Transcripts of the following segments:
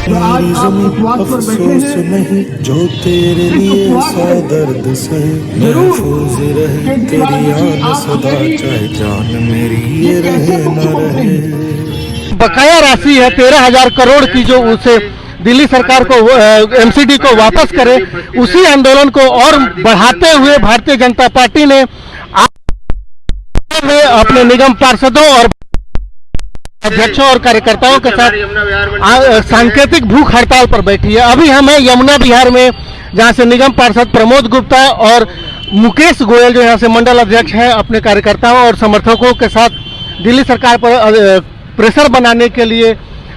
तो आज आप उपवास पर बैठे हैं नहीं जो तेरे लिए सौ दर्द से महफूज रहे तेरी याद सदा चाहे जान मेरी ये रहे न रहे। बकाया राशि है 13,000 करोड़ की, जो उसे दिल्ली सरकार को एमसीडी को वापस करे, उसी आंदोलन को और बढ़ाते हुए भारतीय जनता पार्टी ने अपने निगम पार्षदों और अध्यक्षों और कार्यकर्ताओं के साथ सांकेतिक भूख हड़ताल पर बैठी है। अभी हमें यमुना विहार में, जहां से निगम पार्षद प्रमोद गुप्ता और मुकेश गोयल जो यहाँ से मंडल अध्यक्ष हैं, अपने कार्यकर्ताओं और समर्थकों के साथ दिल्ली सरकार पर प्रेशर बनाने के लिए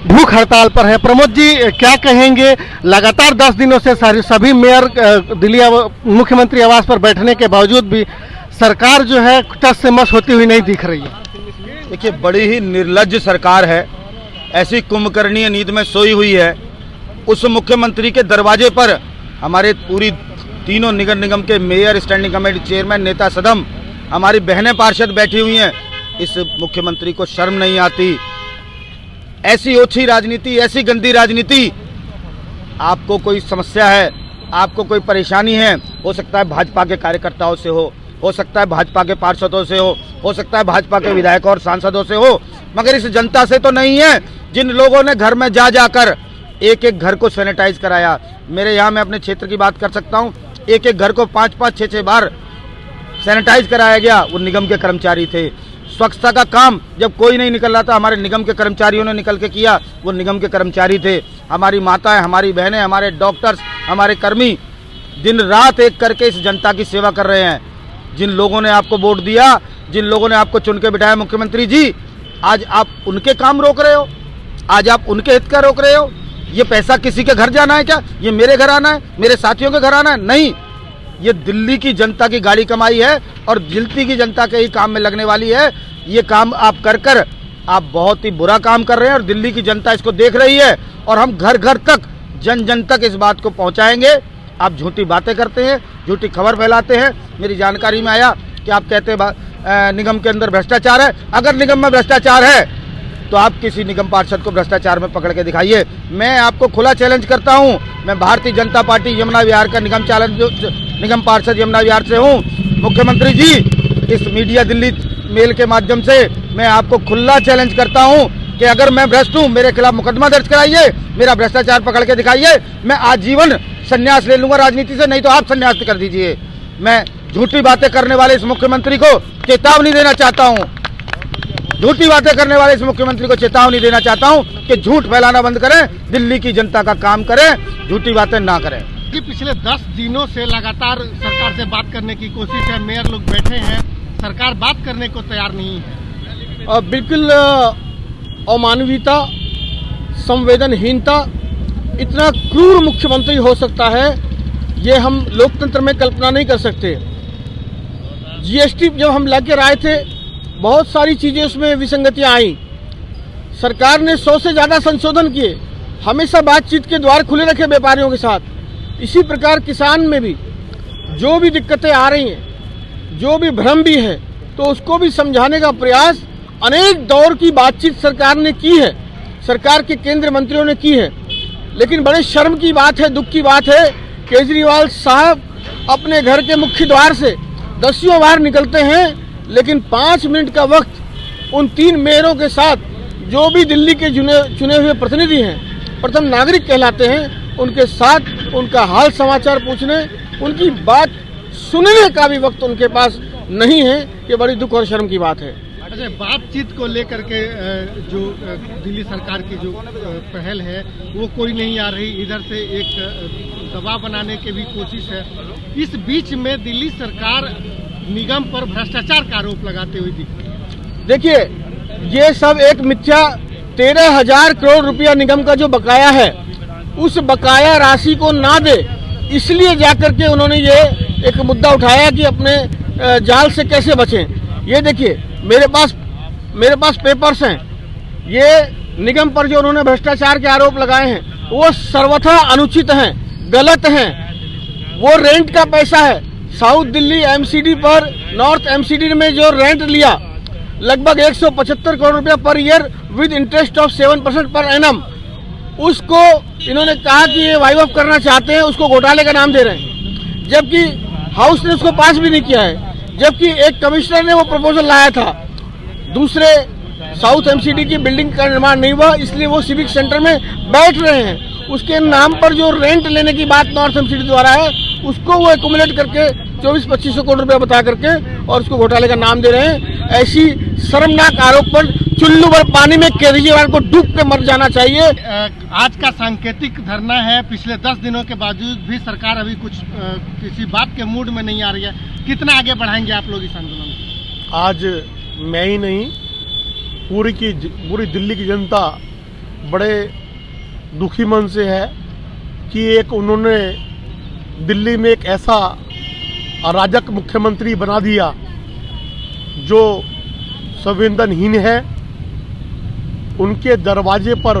भूख हड़ताल पर है। प्रमोद जी, क्या कहेंगे? लगातार 10 दिनों से सभी मेयर दिल्ली मुख्यमंत्री आवास पर बैठने के बावजूद भी सरकार जो है टस से मस होती हुई नहीं दिख रही है। देखिए, बड़ी ही निर्लज्ज सरकार है, ऐसी कुंभकर्णीय नींद में सोई हुई है। उस मुख्यमंत्री के दरवाजे पर हमारे पूरी तीनों निगर निगम के मेयर, स्टैंडिंग कमेटी चेयरमैन, नेता सदन, हमारी बहनें पार्षद बैठी हुई हैं। इस मुख्यमंत्री को शर्म नहीं आती? ऐसी ओछी राजनीति, ऐसी गंदी राजनीति। आपको कोई समस्या है, आपको कोई परेशानी है, हो सकता है भाजपा के कार्यकर्ताओं से हो सकता है भाजपा के पार्षदों से हो सकता है भाजपा के विधायकों और सांसदों से हो, मगर इस जनता से तो नहीं है, जिन लोगों ने घर में जाकर एक एक घर को सैनिटाइज कराया। मेरे यहाँ, मैं अपने क्षेत्र की बात कर सकता हूँ, एक एक घर को 5-5, 6-6 बार सैनिटाइज कराया गया, वो निगम के कर्मचारी थे। स्वच्छता का काम जब कोई नहीं निकल रहा था, हमारे निगम के कर्मचारियों ने निकल के किया, वो निगम के कर्मचारी थे। हमारी माताएं, हमारी बहनें, हमारे डॉक्टर्स, हमारे कर्मी दिन रात एक करके इस जनता की सेवा कर रहे हैं। जिन लोगों ने आपको वोट दिया, जिन लोगों ने आपको चुन के बिठाया मुख्यमंत्री जी, आज आप उनके काम रोक रहे हो, आज आप उनके हित का रोक रहे हो। ये पैसा किसी के घर जाना है क्या? ये मेरे घर आना है, मेरे साथियों के घर आना है? नहीं, ये दिल्ली की जनता की गाड़ी कमाई है और दिल्ली की जनता के ही काम में लगने वाली है। ये काम आप कर आप बहुत ही बुरा काम कर रहे हैं और दिल्ली की जनता इसको देख रही है और हम घर घर तक, जन जन तक इस बात को पहुंचाएंगे। आप झूठी बातें करते हैं, झूठी खबर फैलाते हैं। मेरी जानकारी में आया कि आप कहते हैं निगम के अंदर भ्रष्टाचार है। अगर निगम में भ्रष्टाचार है तो आप किसी निगम पार्षद को भ्रष्टाचार में पकड़ के दिखाइए। मैं आपको खुला चैलेंज करता हूं, मैं भारतीय जनता पार्टी यमुना विहार का निगम पार्षद यमुना विहार से हूं। मुख्यमंत्री जी, इस मीडिया दिल्ली मेल के माध्यम से मैं आपको खुला चैलेंज करता हूं कि अगर मैं भ्रष्ट हूं, मेरे खिलाफ मुकदमा दर्ज कराइए, मेरा भ्रष्टाचार पकड़ के दिखाइए। मैं आजीवन संन्यास ले लूंगा राजनीति से, नहीं तो आप संन्यास कर दीजिए। मैं झूठी बातें करने वाले इस मुख्यमंत्री को चेतावनी देना चाहता हूं, झूठी बातें करने वाले इस मुख्यमंत्री को चेतावनी देना चाहता हूं कि झूठ फैलाना बंद करें, दिल्ली की जनता का काम करें, झूठी बातें ना करें। कि पिछले 10 दिनों से लगातार सरकार से बात करने की कोशिश है, मेयर लोग बैठे हैं, सरकार बात करने को तैयार नहीं है। बिल्कुल अमानवीयता, संवेदनहीनता, इतना क्रूर मुख्यमंत्री हो सकता है, ये हम लोकतंत्र में कल्पना नहीं कर सकते। जीएसटी जब हम लेकर आए थे, बहुत सारी चीज़ें उसमें विसंगतियां आई। सरकार ने 100 से ज़्यादा संशोधन किए, हमेशा बातचीत के द्वार खुले रखे व्यापारियों के साथ। इसी प्रकार किसान में भी जो भी दिक्कतें आ रही हैं, जो भी भ्रम भी है, तो उसको भी समझाने का प्रयास अनेक दौर की बातचीत सरकार ने की है, सरकार के केंद्रीय मंत्रियों ने की है। लेकिन बड़े शर्म की बात है, दुख की बात है, केजरीवाल साहब अपने घर के मुख्य द्वार से 10 बार निकलते हैं, लेकिन 5 मिनट का वक्त उन 3 मेयरों के साथ, जो भी दिल्ली के चुने हुए प्रतिनिधि हैं, प्रथम नागरिक कहलाते हैं, उनके साथ उनका हाल समाचार पूछने, उनकी बात सुनने का भी वक्त उनके पास नहीं है। ये बड़ी दुख और शर्म की बात है। अच्छा, बातचीत को लेकर के जो दिल्ली सरकार की जो पहल है, वो कोई नहीं आ रही, इधर से एक दबाव बनाने की भी कोशिश है। इस बीच में दिल्ली सरकार निगम पर भ्रष्टाचार का आरोप लगाते हुए दिख रही है। देखिए, ये सब एक मिथ्या 13,000 करोड़ रुपया निगम का जो बकाया है, उस बकाया राशि को ना दे, इसलिए जाकर के उन्होंने ये एक मुद्दा उठाया कि अपने जाल से कैसे बचें। ये देखिए, मेरे पास पेपर्स हैं। ये निगम पर जो उन्होंने भ्रष्टाचार के आरोप लगाए हैं, वो सर्वथा अनुचित हैं, गलत हैं। वो रेंट का पैसा है। साउथ दिल्ली एमसीडी पर नॉर्थ एमसीडी में जो रेंट लिया, लगभग 175 करोड़ रुपया per year with interest of 7% per annum, उसको इन्होंने कहा कि ये वाइव ऑफ करना चाहते हैं, उसको घोटाले का नाम दे रहे हैं, जबकि हाउस ने उसको पास भी नहीं किया है। जबकि एक कमिश्नर ने वो प्रपोजल लाया था, दूसरे साउथ एमसीडी की बिल्डिंग का निर्माण नहीं हुआ, इसलिए वो सिविक सेंटर में बैठ रहे हैं। उसके नाम पर जो रेंट लेने की बात नॉर्थ एमसीडी द्वारा है, उसको वो एक्यूमुलेट करके 24-25 करोड़ रुपया बता करके और उसको घोटाले का नाम दे रहे हैं। ऐसी शर्मनाक आरोप पर चुल्लू भर पानी में केजरीवाल को डूब के मर जाना चाहिए। आज का सांकेतिक धरना है, पिछले 10 दिनों के बावजूद भी सरकार अभी कुछ किसी बात के मूड में नहीं आ रही है। कितना आगे बढ़ाएंगे आप लोग इस आंदोलन? आज मैं ही नहीं, पूरी दिल्ली की जनता बड़े दुखी मन से है कि एक उन्होंने दिल्ली में एक ऐसा अराजक मुख्यमंत्री बना दिया जो संवेदनहीन है। उनके दरवाजे पर,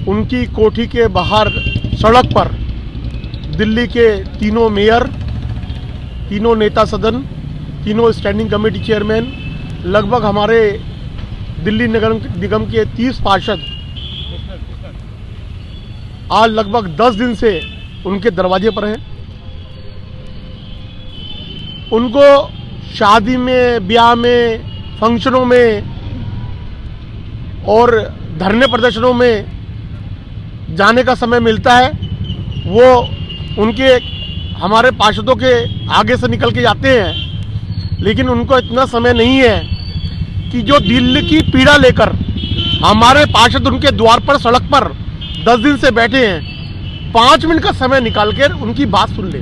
उनकी कोठी के बाहर सड़क पर दिल्ली के तीनों मेयर, तीनों नेता सदन, तीनों स्टैंडिंग कमेटी चेयरमैन, लगभग हमारे दिल्ली नगर निगम के 30 पार्षद आज लगभग 10 दिन से उनके दरवाजे पर हैं। उनको शादी में, ब्याह में, फंक्शनों में और धरने प्रदर्शनों में जाने का समय मिलता है। वो उनके हमारे पार्षदों के आगे से निकल के जाते हैं, लेकिन उनको इतना समय नहीं है कि जो दिल्ली की पीड़ा लेकर हमारे पार्षद उनके द्वार पर, सड़क पर 10 दिन से बैठे हैं, 5 मिनट का समय निकाल कर उनकी बात सुन ले।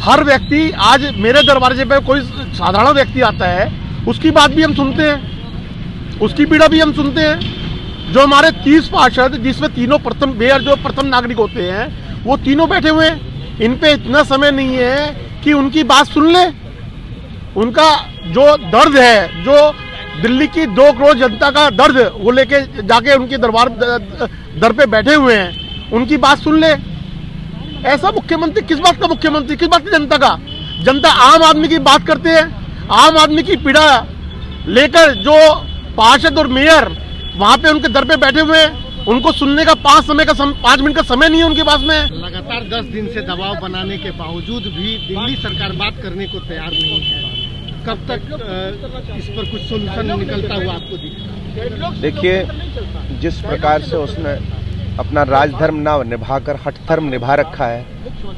हर व्यक्ति, आज मेरे दरवाजे पे कोई साधारण व्यक्ति आता है, उसकी बात भी हम सुनते हैं, उसकी पीड़ा भी हम सुनते हैं। जो हमारे 30 पार्षद, जिसमें तीनों प्रथम मेयर जो प्रथम नागरिक होते हैं, वो तीनों बैठे हुए हैं। इन पे इतना समय नहीं है कि उनकी बात सुन ले। उनका जो दर्द है, जो दिल्ली की 2 करोड़ जनता का दर्द, वो लेके जाके उनके दर पे बैठे हुए हैं, उनकी बात सुन ले। ऐसा मुख्यमंत्री, किस बात का मुख्यमंत्री, किस बात की जनता का? जनता आम आदमी की बात करते हैं, आम आदमी की पीड़ा लेकर जो पार्षद और मेयर वहां पे उनके दर पे बैठे हुए हैं, उनको सुनने का 5 मिनट का समय नहीं है उनके पास में। लगातार 10 दिन से दबाव बनाने के बावजूद भी दिल्ली सरकार बात करने को तैयार नहीं है। कब तक इस पर कुछ सोल्यूशन निकलता हुआ आपको दिखेगा? देखिए, जिस प्रकार से उसने अपना राजधर्म ना निभाकर हठ धर्म निभा रखा है,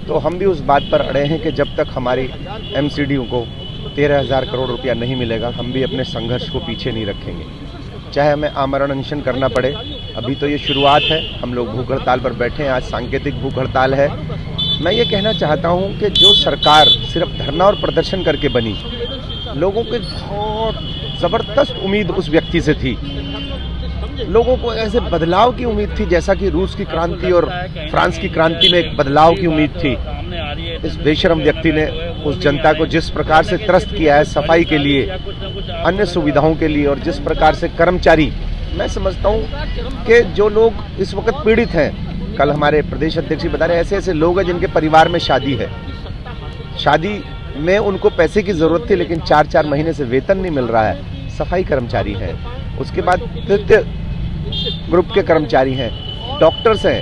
तो हम भी उस बात पर अड़े हैं कि जब तक हमारी एमसीडीओ को 13,000 करोड़ रुपया नहीं मिलेगा, हम भी अपने संघर्ष को पीछे नहीं रखेंगे। चाहे हमें आमरण अनशन करना पड़े। अभी तो ये शुरुआत है, हम लोग भूख हड़ताल पर बैठे हैं, आज सांकेतिक भूख हड़ताल है। मैं ये कहना चाहता हूँ कि जो सरकार सिर्फ धरना और प्रदर्शन करके बनी, लोगों को बहुत ज़बरदस्त उम्मीद उस व्यक्ति से थी। लोगों को ऐसे बदलाव की उम्मीद थी, जैसा कि रूस की क्रांति और फ्रांस की क्रांति में एक बदलाव की उम्मीद थी। इस बेशरम व्यक्ति ने उस जनता को जिस प्रकार से त्रस्त किया है सफाई के लिए, अन्य सुविधाओं के लिए, और जिस प्रकार से कर्मचारी, मैं समझता हूँ कि जो लोग इस वक्त पीड़ित हैं, कल हमारे प्रदेश अध्यक्ष बता रहे, ऐसे ऐसे लोग हैं जिनके परिवार में शादी है, शादी में उनको पैसे की जरूरत थी, लेकिन 4-4 महीने से वेतन नहीं मिल रहा है। सफाई कर्मचारी हैं, उसके बाद तृतीय ग्रुप के कर्मचारी हैं, डॉक्टर्स हैं।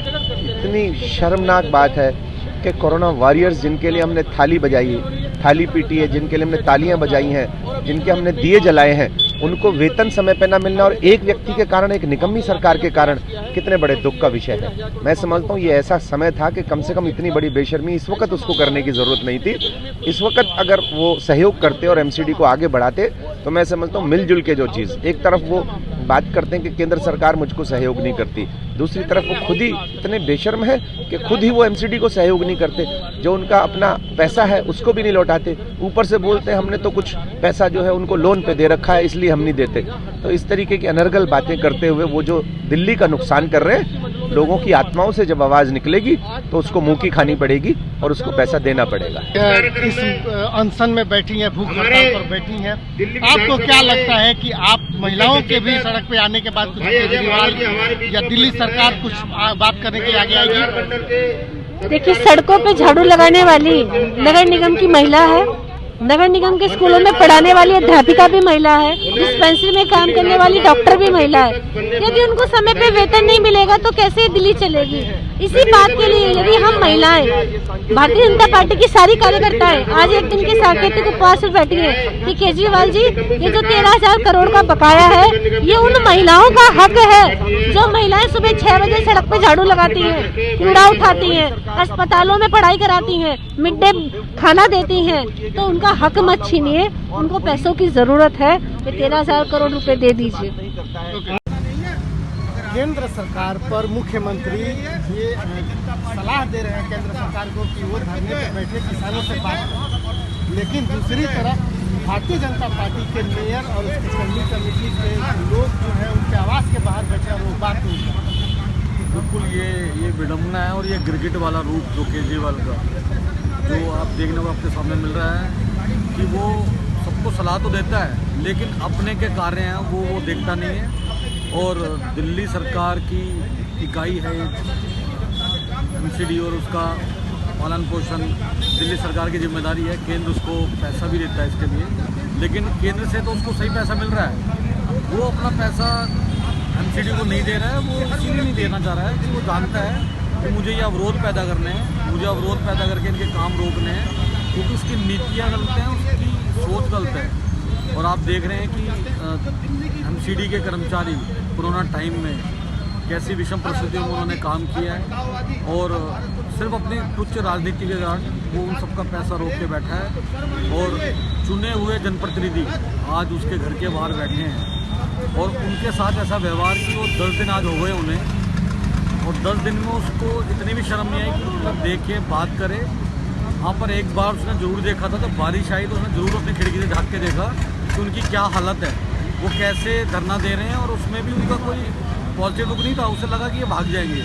इतनी शर्मनाक बात है कि कोरोना वॉरियर्स, जिनके लिए हमने थाली बजाई, थाली पीटी है, जिनके लिए हमने तालियां बजाई हैं, जिनके हमने दिए जलाए हैं, उनको वेतन समय पर ना मिलना, और एक व्यक्ति के कारण, एक निकम्मी सरकार के कारण, कितने बड़े दुख का विषय है। मैं समझता हूँ ये ऐसा समय था कि कम से कम इतनी बड़ी बेशर्मी इस वक्त उसको करने की जरूरत नहीं थी। इस वक्त अगर वो सहयोग करते और एमसीडी को आगे बढ़ाते, तो मैं समझता हूँ मिलजुल के जो चीज़, एक तरफ वो बात करते हैं कि केंद्र सरकार मुझको सहयोग नहीं करती, दूसरी तरफ वो खुद ही इतने बेशर्म है कि खुद ही वो एमसीडी को सहयोग नहीं करते, जो उनका अपना पैसा है उसको भी नहीं लौटाते, ऊपर से बोलते हैं हमने तो कुछ पैसा जो है उनको लोन पे दे रखा है इसलिए हम नहीं देते। तो इस तरीके की अनर्गल बातें करते हुए वो जो दिल्ली का नुकसान कर रहे हैं, लोगों की आत्माओं से जब आवाज निकलेगी तो उसको मुंह की खानी पड़ेगी और उसको पैसा देना पड़ेगा। इस अनशन में बैठी हैं, भूख हड़ताल पर बैठी हैं, आपको क्या लगता है कि आप महिलाओं के भी सड़क पे आने के बाद कुछ केजरीवाल या दिल्ली सरकार कुछ बात करने के आगे आएगी? देखिए, सड़कों पे झाड़ू लगाने वाली नगर निगम की महिला है नगर निगम के स्कूलों में पढ़ाने वाली अध्यापिका भी महिला है, डिस्पेंसरी में काम करने वाली डॉक्टर भी महिला है। यदि उनको समय पे वेतन नहीं मिलेगा तो कैसे दिल्ली चलेगी? इसी बात के लिए यदि हम महिलाएं, भारतीय जनता पार्टी की सारी कार्यकर्ताएं आज एक दिन के सांकेतिक उपवास पर बैठी है कि केजरीवाल जी, ये जो 13,000 करोड़ का बकाया है, ये उन महिलाओं का हक है जो महिलाएं सुबह 6 बजे सड़क पे झाड़ू लगाती हैं, कूड़ा उठाती हैं, अस्पतालों में पढ़ाई कराती हैं, मिड डे खाना देती हैं। तो उनका हक मत छीनिए, उनको पैसों की जरूरत है, ये 13,000 करोड़ रुपए दे दीजिए। केंद्र सरकार पर मुख्यमंत्री ये सलाह दे रहे हैं केंद्र सरकार को कि वो धरने पर बैठे किसानों से बात करें, लेकिन दूसरी तरफ भारतीय जनता पार्टी के मेयर और उसकी स्टैंडिंग कमेटी के लोग जो है उनके आवास के बाहर बैठे और वो बात नहीं कर रहे। बिल्कुल ये विडम्बना है और ये गिरगिट वाला रूप जो केजरीवाल का जो आप देखने को आपके सामने मिल रहा है कि वो सबको सलाह तो देता है लेकिन अपने के कार्य हैं वो देखता नहीं है। और दिल्ली सरकार की इकाई है एमसीडी और उसका पालन पोषण दिल्ली सरकार की जिम्मेदारी है। केंद्र उसको पैसा भी देता है इसके लिए, लेकिन केंद्र से तो उसको सही पैसा मिल रहा है। वो अपना पैसा एमसीडी को नहीं दे रहा है, वो इसीलिए नहीं देना चाह रहा है कि वो जानता है कि मुझे ये अवरोध पैदा करने हैं, मुझे अवरोध पैदा करके इनके काम रोकने हैं, क्योंकि उसकी नीतियाँ गलत हैं, उसकी सोच गलत है। और आप देख रहे हैं कि एमसीडी के कर्मचारी कोरोना टाइम में कैसी विषम परिस्थितियों में उन्होंने काम किया है और सिर्फ अपनी तुच्छ राजनीति के कारण वो उन सबका पैसा रोक के बैठा है। और चुने हुए जनप्रतिनिधि आज उसके घर के बाहर बैठे हैं और उनके साथ ऐसा व्यवहार कि वो 10 दिन आज हो गए उन्हें, और 10 दिन में उसको इतनी भी शर्म नहीं आई कि मतलब देखे बात करे। वहाँ पर एक बार उसने ज़रूर देखा था, जब बारिश आई तो उसने ज़रूर अपनी खिड़की से झाँक के देखा कि उनकी क्या हालत है, वो कैसे धरना दे रहे हैं। और उसमें भी उनका कोई पॉजिटिव लुक नहीं था, उसे लगा कि ये भाग जाएंगे,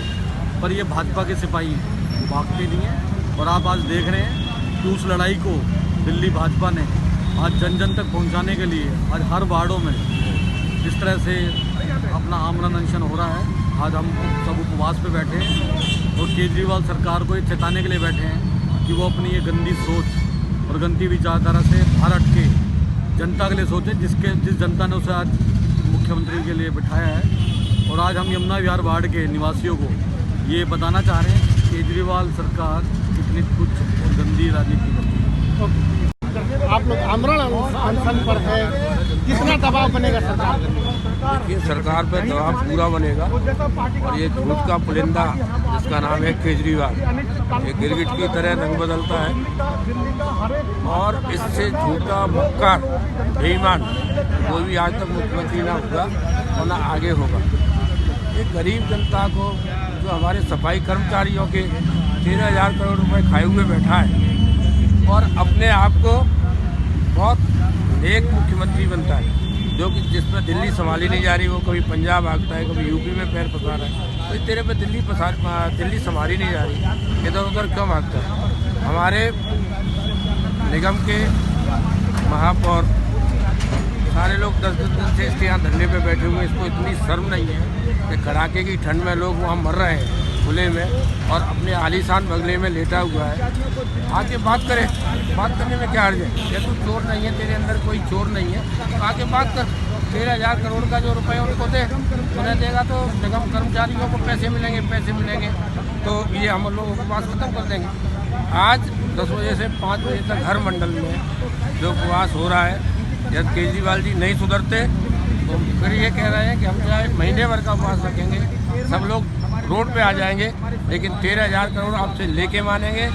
पर ये भाजपा के सिपाही हैं, भागते नहीं हैं। और आप आज देख रहे हैं कि उस लड़ाई को दिल्ली भाजपा ने आज जन जन तक पहुंचाने के लिए आज हर वार्डों में जिस तरह से अपना आमरण अनशन हो रहा है, आज हम सब उपवास पे बैठे हैं और केजरीवाल सरकार को ये चेताने के लिए बैठे हैं कि वो अपनी ये गंदी सोच और गंदी विचारधारा से बाहर हट के जनता के लिए सोचे, जिस जनता ने उसे आज मुख्यमंत्री के लिए बिठाया है। और आज हम यमुना विहार वार्ड के निवासियों को ये बताना चाह रहे हैं कि केजरीवाल सरकार कितनी तुच्छ और गंदी राजनीति करती है। आप लोग आमरण अनशन पर है, कितना दबाव बनेगा सरकार पर? देखिए, सरकार पर दबाव पूरा बनेगा और ये झूठ का पुलिंदा जिसका नाम है केजरीवाल, ये गिरगिट की तरह रंग बदलता है और इससे झूठा मक्कार बेईमान कोई भी आज तक मुख्यमंत्री ना हुआ और ना आगे होगा। ये गरीब जनता को, जो हमारे सफाई कर्मचारियों के 13,000 करोड़ रुपए खाए हुए बैठा है और अपने आप को बहुत नेक मुख्यमंत्री बनता है, जो कि जिसमें दिल्ली संभाली नहीं जा रही, वो कभी पंजाब भागता है, कभी यूपी में पैर पसार रहा है, तो तेरे पे दिल्ली संभाली नहीं जा रही, इधर उधर क्यों भागता है? हमारे निगम के महापौर सारे लोग 10-10 दिन से इसके यहाँ धरने पे बैठे हुए, इसको इतनी शर्म नहीं है कि कड़ाके की ठंड में लोग वहाँ मर रहे हैं खुले में और अपने आलीशान बंगले में लेटा हुआ है। आके बात करे, बात करने में क्या हर्ज है? या तू चोर नहीं है, तेरे अंदर कोई चोर नहीं है, तो आके बात कर। 13,000 करोड़ का जो रुपये उनको दे, उन्हें देगा तो निगम कर्मचारियों को पैसे मिलेंगे, तो ये हम लोगों को बात खत्म कर देंगे। आज 10 बजे से 5 बजे तक हर मंडल में जो उपवास हो रहा है, जब केजरीवाल जी नहीं सुधरते तो फिर ये कह रहे हैं कि हम चाहे महीने भर का उपवास रखेंगे, सब लोग रोड पे आ जाएंगे, लेकिन 13,000 करोड़ आपसे लेके मानेंगे।